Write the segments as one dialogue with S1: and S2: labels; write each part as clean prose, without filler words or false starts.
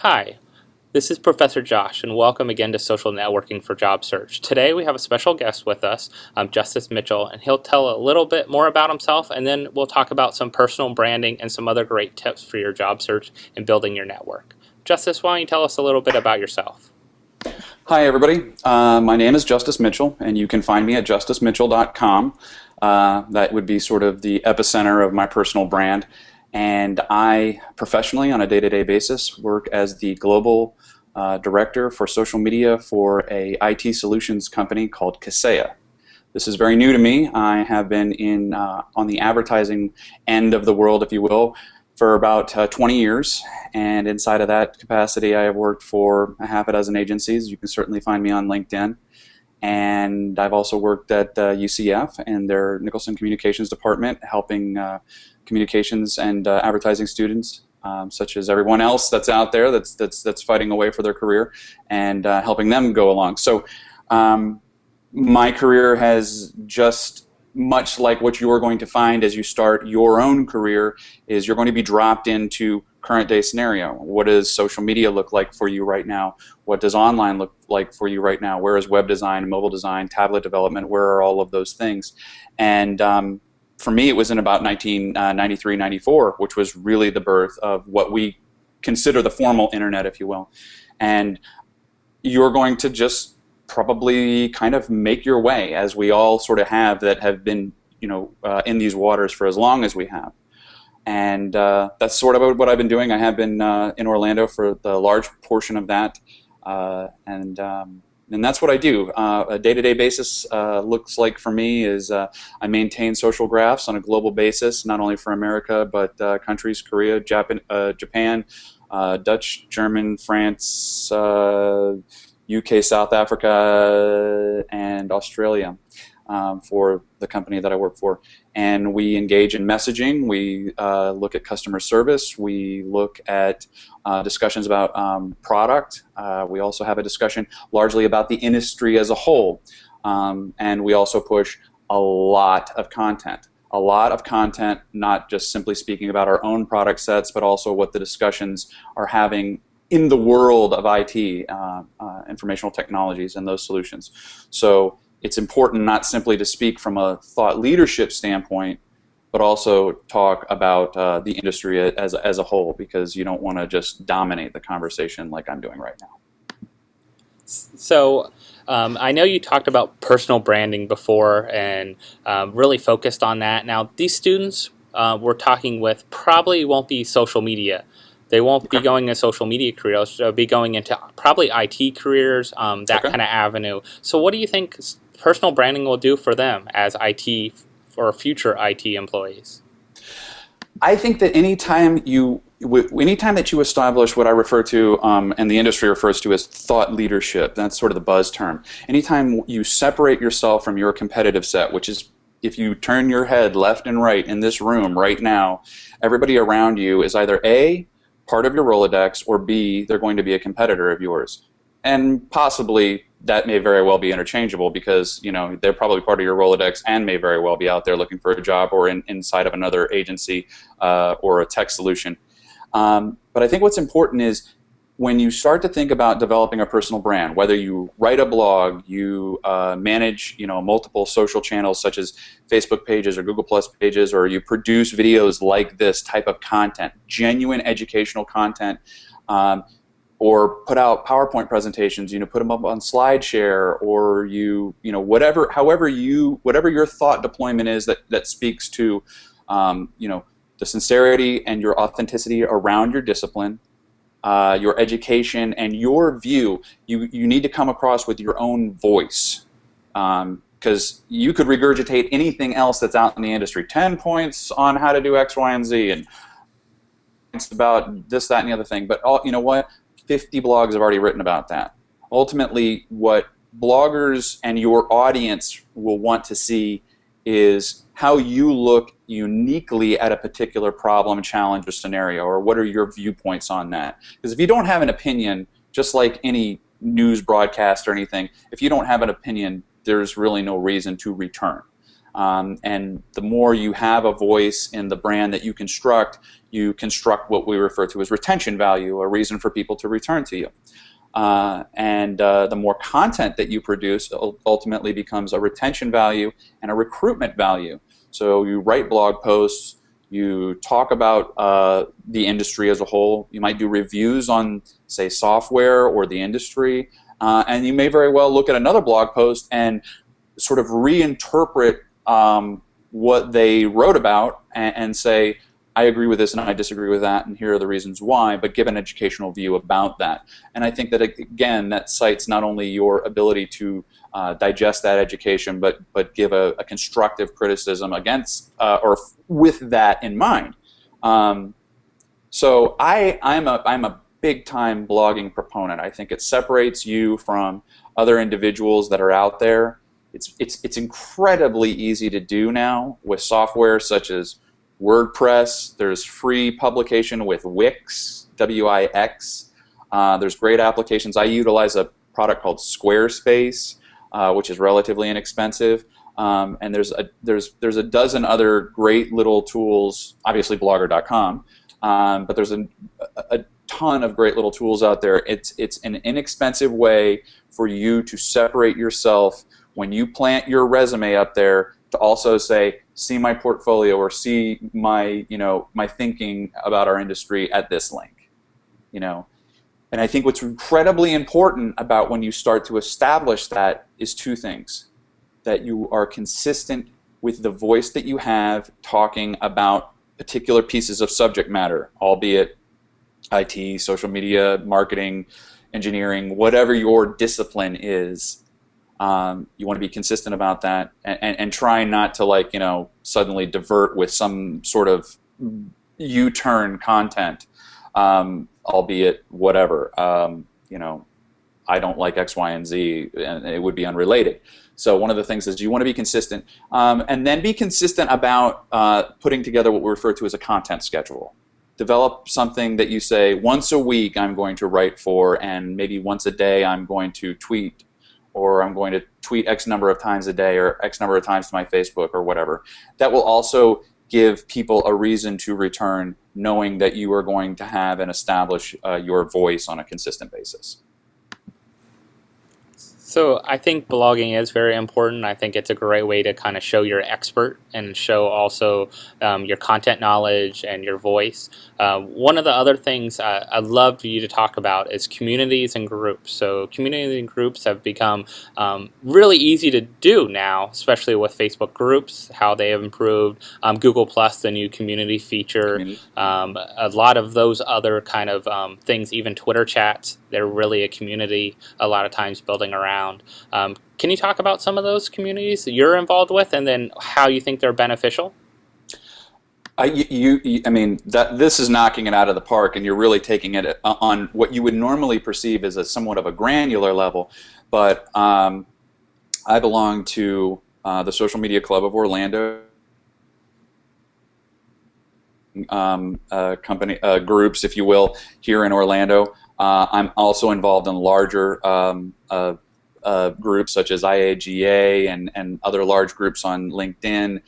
S1: Hi, this is Professor Josh, and welcome again to Social Networking for Job Search. Today we have a special guest with us, Justice Mitchell, and he'll tell a little bit more about himself, and then we'll talk about some personal branding and some other great tips for your job search and building your network. Justice, why don't you tell us a little bit about yourself?
S2: Hi, everybody. My name is Justice Mitchell, and you can find me at justicemitchell.com. That would be sort of the epicenter of my personal brand. And I, professionally, on a day-to-day basis, work as the global director for social media for a IT solutions company called Kaseya. This is very new to me. I have been on the advertising end of the world, if you will, for about 20 years. And inside of that capacity, I have worked for a half a dozen agencies. You can certainly find me on LinkedIn. And I've also worked at UCF and their Nicholson Communications Department, helping communications and advertising students, such as everyone else that's out there that's fighting away for their career, and helping them go along. So my career has just much like what you're going to find as you start your own career is you're going to be dropped into current day scenario. What does social media look like for you right now? What does online look like for you right now? Where is web design, mobile design, tablet development? Where are all of those things? And for me, it was in about 1993-94, which was really the birth of what we consider the formal internet, if you will. And you're going to just probably kind of make your way, as we all sort of have that have been, in these waters for as long as we have. And that's sort of what I've been doing. I have been in Orlando for the large portion of that, and that's what I do. A day-to-day basis looks like for me is I maintain social graphs on a global basis, not only for America but countries, Korea, Japan, Dutch, German, France, UK, South Africa, and Australia for the company that I work for. And we engage in messaging. We look at customer service. We look at discussions about product. We also have a discussion largely about the industry as a whole. And we also push a lot of content. A lot of content, not just simply speaking about our own product sets, but also what the discussions are having in the world of IT, informational technologies and those solutions. So it's important not simply to speak from a thought leadership standpoint, but also talk about the industry as a whole, because you don't want to just dominate the conversation like I'm doing right now.
S1: So I know you talked about personal branding before and really focused on that. Now, these students we're talking with probably won't be social media. They won't be going into social media careers. They'll be going into probably IT careers, that kind of avenue. So what do you think personal branding will do for them as IT or future IT employees?
S2: I think that anytime that you establish what I refer to, and the industry refers to as thought leadership, that's sort of the buzz term. Anytime you separate yourself from your competitive set, which is if you turn your head left and right in this room right now, everybody around you is either A, part of your Rolodex, or B, they're going to be a competitor of yours. And possibly that may very well be interchangeable, because they're probably part of your Rolodex and may very well be out there looking for a job or inside of another agency or a tech solution. But I think what's important is when you start to think about developing a personal brand, whether you write a blog, you manage multiple social channels such as Facebook pages or Google Plus pages, or you produce videos like this type of content, genuine educational content, or put out PowerPoint presentations, put them up on SlideShare, or whatever your thought deployment is that speaks to the sincerity and your authenticity around your discipline, your education, and your view. You need to come across with your own voice, because you could regurgitate anything else that's out in the industry. 10 points on how to do X, Y, and Z, and it's about this, that, and the other thing. But you know what? 50 blogs have already written about that. Ultimately, what bloggers and your audience will want to see is how you look uniquely at a particular problem, challenge, or scenario, or what are your viewpoints on that. Because if you don't have an opinion, just like any news broadcast or anything, if you don't have an opinion, there's really no reason to return. And the more you have a voice in the brand that you construct what we refer to as retention value, a reason for people to return to you. And the more content that you produce ultimately becomes a retention value and a recruitment value. So you write blog posts, you talk about the industry as a whole, you might do reviews on, say, software or the industry, and you may very well look at another blog post and sort of reinterpret what they wrote about and say, I agree with this and I disagree with that, and here are the reasons why, but give an educational view about that. And I think that, again, that cites not only your ability to digest that education, but give a constructive criticism against or with that in mind. So I'm a big-time blogging proponent. I think it separates you from other individuals that are out there. It's incredibly easy to do now with software such as WordPress. There's free publication with Wix, W-I-X. There's great applications. I utilize a product called Squarespace, which is relatively inexpensive. And there's a dozen other great little tools. Obviously, Blogger.com, but there's a ton of great little tools out there. It's an inexpensive way for you to separate yourself when you plant your resume up there, to also say, see my portfolio or see my, my thinking about our industry at this link, And I think what's incredibly important about when you start to establish that is two things: that you are consistent with the voice that you have talking about particular pieces of subject matter, albeit IT, social media, marketing, engineering, whatever your discipline is. You want to be consistent about that, and try not to suddenly divert with some sort of U-turn content, albeit whatever. I don't like X, Y, and Z, and it would be unrelated. So one of the things is you want to be consistent, and then be consistent about putting together what we refer to as a content schedule. Develop something that you say, once a week I'm going to write for, and maybe once a day I'm going to tweet, or I'm going to tweet X number of times a day, or X number of times to my Facebook, or whatever. That will also give people a reason to return, knowing that you are going to have and establish your voice on a consistent basis.
S1: So I think blogging is very important. I think it's a great way to kind of show you're an expert and show also your content knowledge and your voice. One of the other things I'd love for you to talk about is communities and groups. So communities and groups have become really easy to do now, especially with Facebook groups, how they have improved. Google Plus, the new community feature, a lot of those other kind of things, even Twitter chats, they're really a community a lot of times building around. Can you talk about some of those communities that you're involved with, and then how you think they're beneficial?
S2: I mean, this is knocking it out of the park, and you're really taking it on what you would normally perceive as a somewhat of a granular level. But I belong to the Social Media Club of Orlando, company groups, if you will, here in Orlando. I'm also involved in larger groups such as IAGA and other large groups on LinkedIn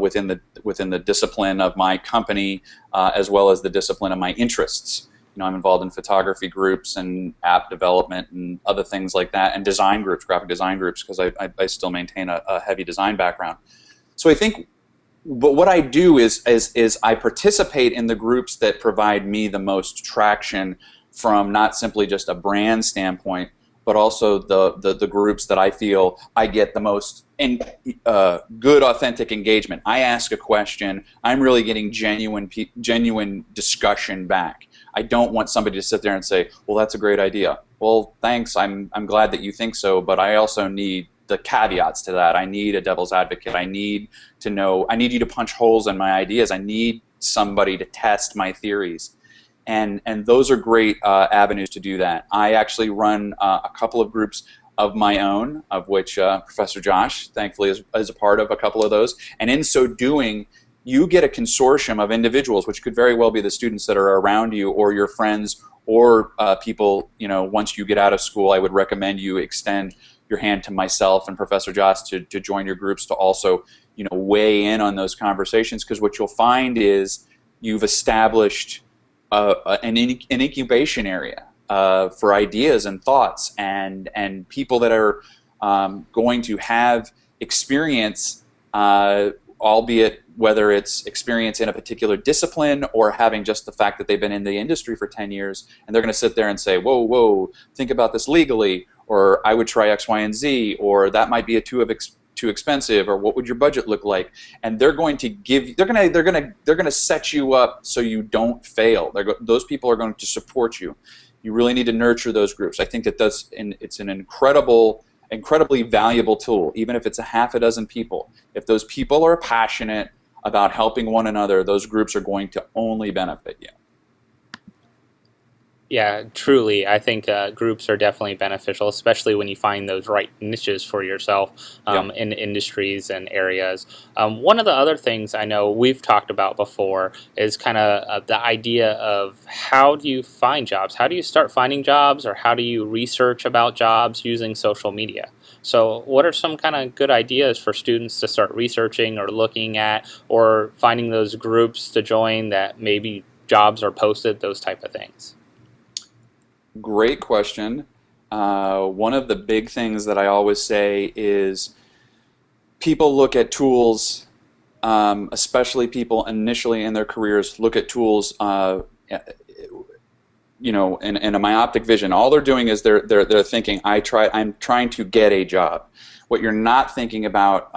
S2: within the discipline of my company, as well as the discipline of my interests. I'm involved in photography groups and app development and other things like that, and design groups, graphic design groups, because I still maintain a heavy design background. So I think, but what I do is I participate in the groups that provide me the most traction from not simply just a brand standpoint, but also the groups that I feel I get the most good, authentic engagement. I ask a question, I'm really getting genuine discussion back. I don't want somebody to sit there and say, well, that's a great idea. Well, thanks, I'm glad that you think so, but I also need the caveats to that. I need a devil's advocate. I need to know, I need you to punch holes in my ideas. I need somebody to test my theories. And those are great avenues to do that. I actually run a couple of groups of my own, of which Professor Josh, thankfully, is a part of a couple of those. And in so doing, you get a consortium of individuals, which could very well be the students that are around you, or your friends, or people, once you get out of school. I would recommend you extend your hand to myself and Professor Josh to join your groups, to also weigh in on those conversations, because what you'll find is you've established an incubation area for ideas and thoughts, and people that are going to have experience, albeit whether it's experience in a particular discipline or having just the fact that they've been in the industry for 10 years, and they're going to sit there and say, whoa, think about this legally, or I would try X, Y, and Z, or that might be too expensive, or what would your budget look like? And they're going to they're going to set you up so you don't fail. Those people are going to support you. You really need to nurture those groups. I think that it's an incredibly valuable tool, even if it's a half a dozen people. If those people are passionate about helping one another, those groups are going to only benefit you.
S1: Yeah, truly. I think groups are definitely beneficial, especially when you find those right niches for yourself in industries and areas. One of the other things I know we've talked about before is kind of the idea of how do you find jobs? How do you start finding jobs, or how do you research about jobs using social media? So what are some kind of good ideas for students to start researching or looking at, or finding those groups to join that maybe jobs are posted, those type of things?
S2: Great question. One of the big things that I always say is people look at tools, especially people initially in their careers, look at tools, in a myopic vision. All they're doing is they're thinking, I'm trying to get a job. What you're not thinking about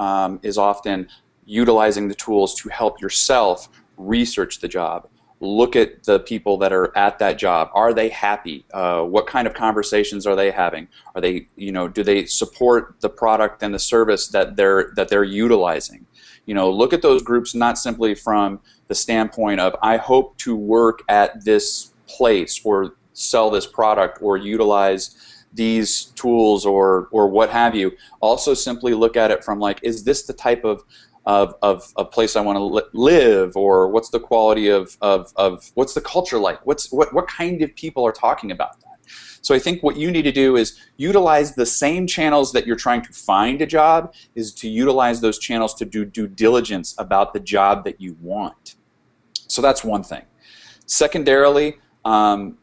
S2: is often utilizing the tools to help yourself research the job. Look at the people that are at that job. Are they happy? What kind of conversations are they having? Are they, do they support the product and the service that they're utilizing? Look at those groups not simply from the standpoint of I hope to work at this place or sell this product or utilize these tools or what have you. Also simply look at it from like, is this the type of a place I want to live, or what's the quality of what's the culture like? What kind of people are talking about that? So I think what you need to do is utilize the same channels that you're trying to find a job, is to utilize those channels to do due diligence about the job that you want. So that's one thing. Secondarily,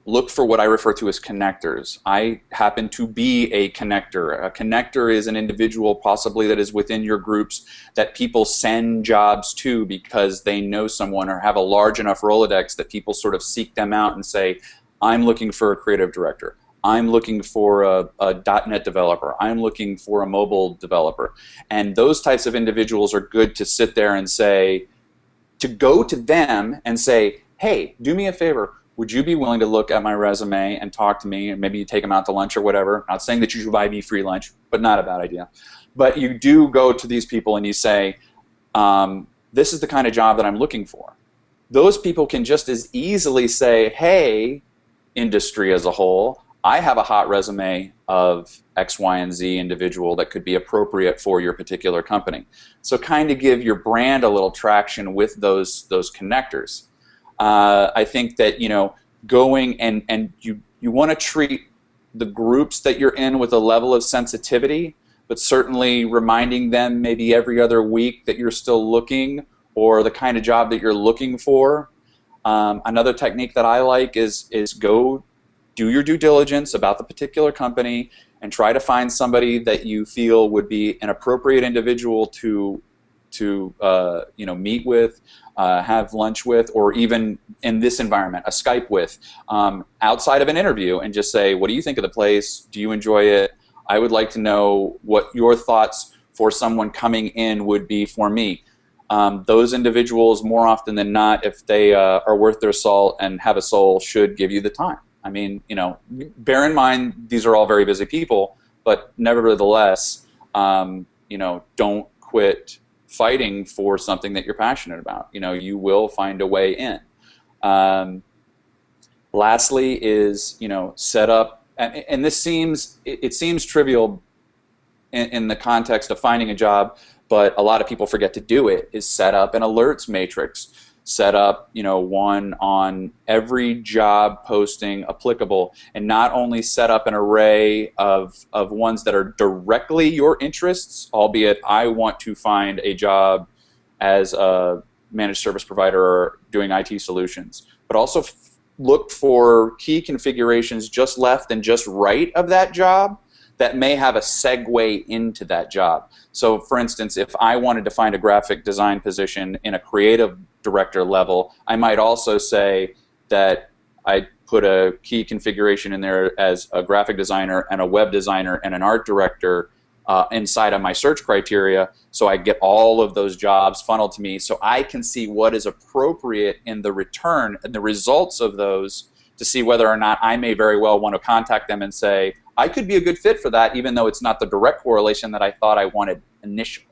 S2: look for what I refer to as connectors. I happen to be a connector. A connector is an individual possibly that is within your groups that people send jobs to because they know someone or have a large enough Rolodex that people sort of seek them out and say, I'm looking for a creative director. I'm looking for a .NET developer. I'm looking for a mobile developer. And those types of individuals are good to sit there and say, to go to them and say, hey, do me a favor. Would you be willing to look at my resume and talk to me, and maybe you take them out to lunch or whatever? Not saying that you should buy me free lunch, but not a bad idea. But you do go to these people and you say, this is the kind of job that I'm looking for. Those people can just as easily say, hey, industry as a whole, I have a hot resume of X, Y, and Z individual that could be appropriate for your particular company. So kind of give your brand a little traction with those connectors. I think that going and you want to treat the groups that you're in with a level of sensitivity, but certainly reminding them maybe every other week that you're still looking or the kind of job that you're looking for. Another technique that I like is go do your due diligence about the particular company and try to find somebody that you feel would be an appropriate individual to meet with, have lunch with, or even in this environment, a Skype with, outside of an interview, and just say, what do you think of the place? Do you enjoy it? I would like to know what your thoughts for someone coming in would be for me. Those individuals, more often than not, if they are worth their salt and have a soul, should give you the time. I mean, bear in mind, these are all very busy people, but nevertheless, don't quit fighting for something that you're passionate about. You will find a way in. Lastly is, set up, and this seems trivial in the context of finding a job, but a lot of people forget to do it, is set up an alerts matrix. set up, one on every job posting applicable, and not only set up an array of ones that are directly your interests, albeit I want to find a job as a managed service provider or doing IT solutions, but also look for key configurations just left and just right of that job that may have a segue into that job. So for instance, if I wanted to find a graphic design position in a creative director level, I might also say that I put a key configuration in there as a graphic designer and a web designer and an art director inside of my search criteria, so I get all of those jobs funneled to me, so I can see what is appropriate in the return and the results of those to see whether or not I may very well want to contact them and say, I could be a good fit for that, even though it's not the direct correlation that I thought I wanted initially.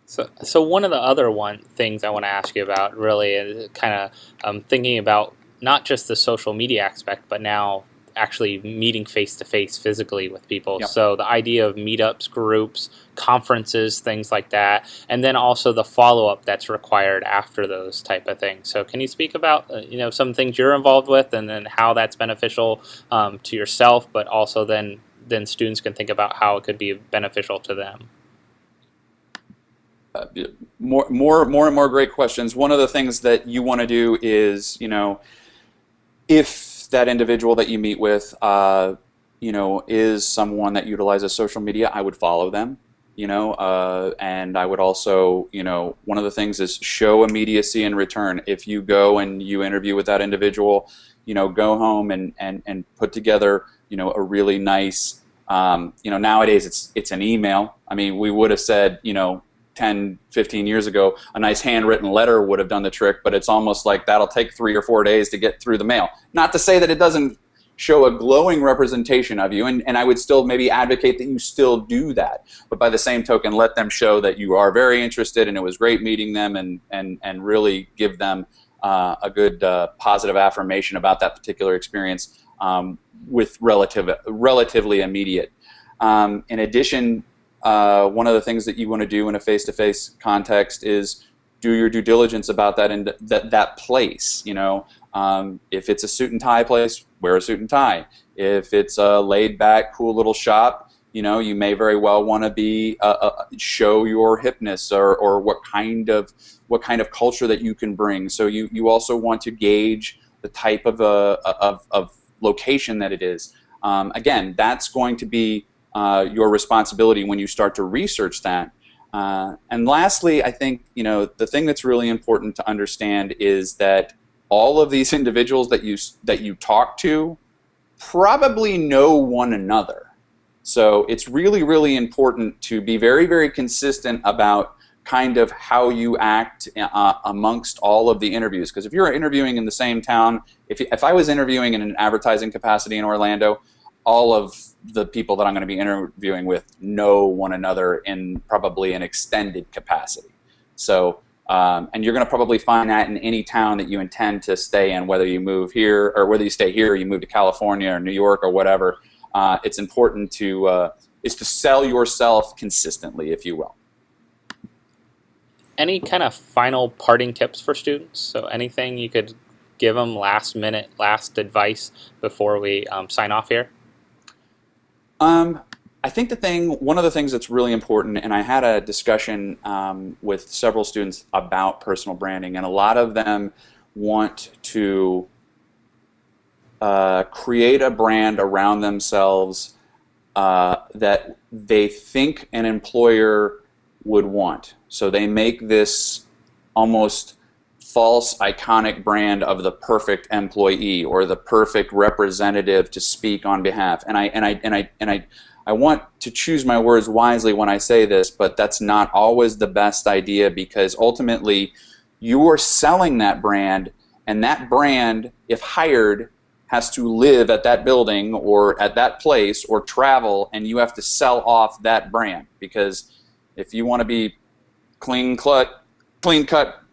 S1: So one of the other things I want to ask you about really is kind of thinking about not just the social media aspect, but now actually meeting face-to-face physically with people.
S2: Yep.
S1: So the idea of meetups, groups, conferences, things like that, and then also the follow-up that's required after those type of things. So can you speak about some things you're involved with, and then how that's beneficial to yourself, but also then students can think about how it could be beneficial to them?
S2: More and more great questions. One of the things that you want to do is, if that individual that you meet with, is someone that utilizes social media, I would follow them, and I would also, one of the things is show immediacy in return. If you go and you interview with that individual, go home and put together, a really nice, nowadays it's an email. I mean, we would have said, 10, 15 years ago, a nice handwritten letter would have done the trick, but it's almost like that'll take 3 or 4 days to get through the mail. Not to say that it doesn't show a glowing representation of you, and I would still maybe advocate that you still do that, but by the same token, let them show that you are very interested and it was great meeting them, and really give them a good positive affirmation about that particular experience with relatively immediate. In addition, one of the things that you want to do in a face-to-face context is do your due diligence about that place. If it's a suit and tie place, wear a suit and tie. If it's a laid-back, cool little shop, you may very well want to show your hipness or what kind of culture that you can bring. So you also want to gauge the type of location that it is. Again, that's going to be your responsibility when you start to research that. And lastly, I think the thing that's really important to understand is that all of these individuals that you talk to probably know one another. So it's really, really important to be very, very consistent about kind of how you act amongst all of the interviews. Because if you're interviewing in the same town, if I was interviewing in an advertising capacity in Orlando, all of the people that I'm going to be interviewing with know one another in probably an extended capacity. So, and you're going to probably find that in any town that you intend to stay in, whether you move here or whether you stay here or you move to California or New York or whatever. It's important to sell yourself consistently, if you will.
S1: Any kind of final parting tips for students? So anything you could give them last advice before we sign off here?
S2: I think one of the things that's really important, and I had a discussion with several students about personal branding, and a lot of them want to create a brand around themselves that they think an employer would want. So they make this almost false iconic brand of the perfect employee or the perfect representative to speak on behalf. And I want to choose my words wisely when I say this, but that's not always the best idea, because ultimately you are selling that brand, and that brand, if hired, has to live at that building or at that place or travel, and you have to sell off that brand. Because if you want to be clean-cut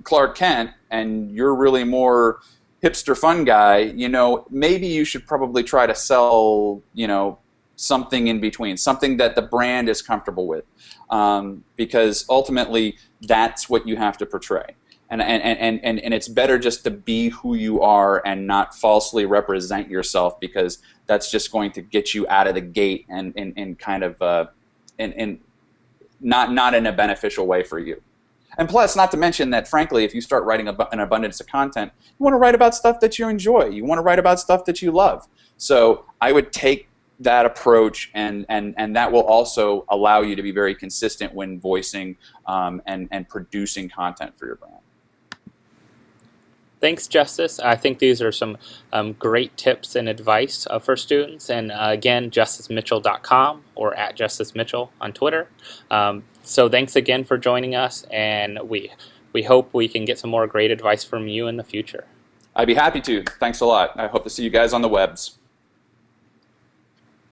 S2: Clark Kent and you're really more hipster fun guy, maybe you should probably try to sell, something in between, something that the brand is comfortable with, because ultimately that's what you have to portray. And it's better just to be who you are and not falsely represent yourself, because that's just going to get you out of the gate and kind of in not in a beneficial way for you. And plus, not to mention that, frankly, if you start writing an abundance of content, you want to write about stuff that you enjoy. You want to write about stuff that you love. So I would take that approach, and that will also allow you to be very consistent when voicing and producing content for your brand.
S1: Thanks, Justice. I think these are some great tips and advice for students. And again, justicemitchell.com or at justicemitchell on Twitter. So thanks again for joining us, and we hope we can get some more great advice from you in the future.
S2: I'd be happy to. Thanks a lot. I hope to see you guys on the webs.